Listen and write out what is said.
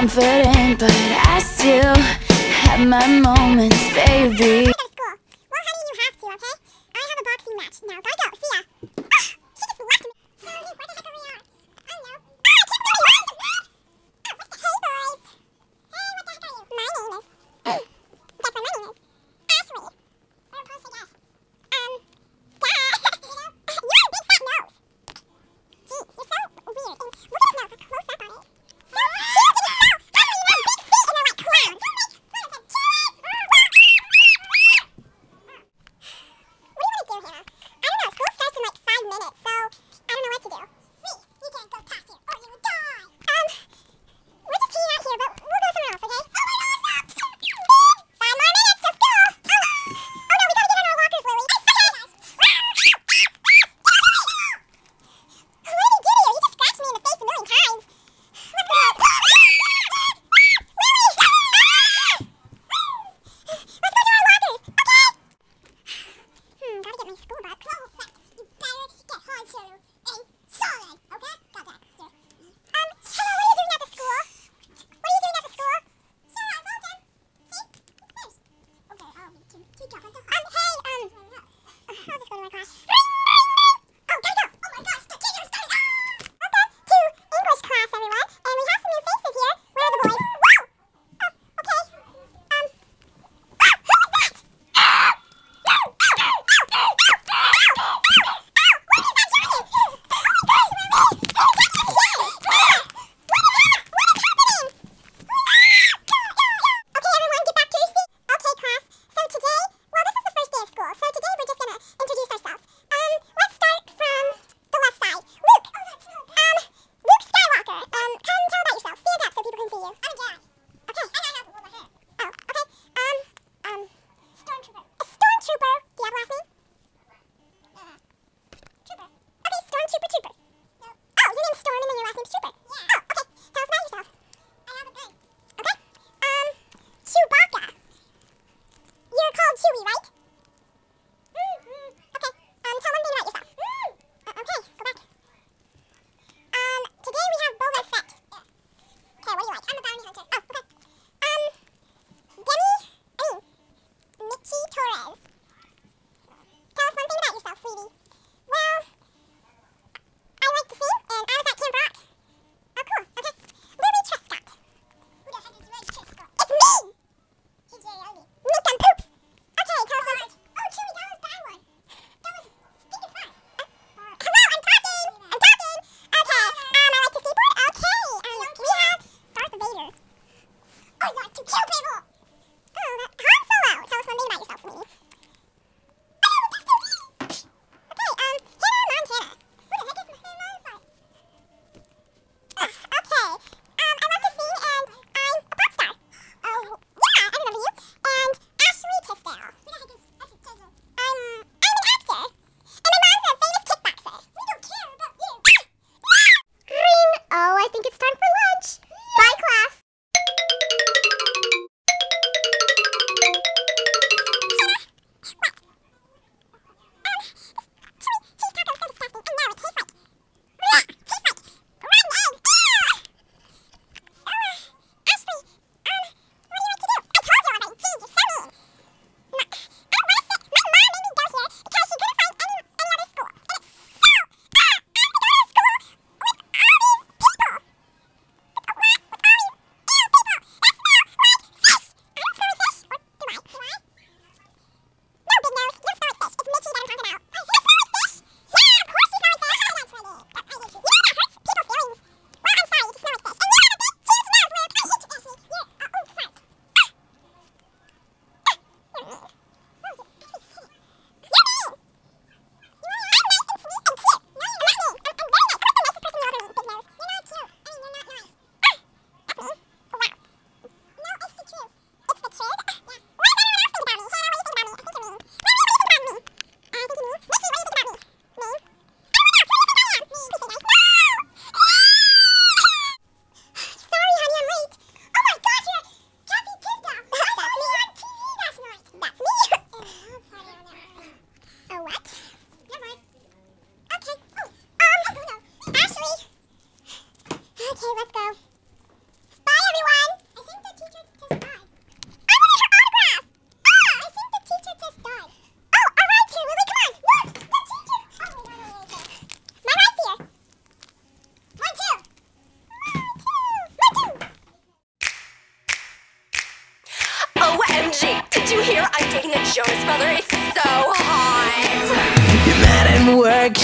confident, but I still have my moments, baby. Well, honey, you have to, okay? I have a boxing match now. Gotta go. See ya. Ah, she just left me. So, where the heck are we at? I don't know. Ah, I can't believe it! Oh, what the hey, boys. Hey, what the heck are you? My name is... Guess what my name is? Ashley. Or post, I guess. You know? You have a big fat nose. Jeez, you're so weird. And look at his nose. Let's close up on it. So huge in his mouth. How do you have big feet and they're like clowns? Don't make fun of him. What do you want to do, Hannah? I don't know. School starts in like OMG! Did you hear I'm dating a Jonas Brother? It's so hot! You're mad at work,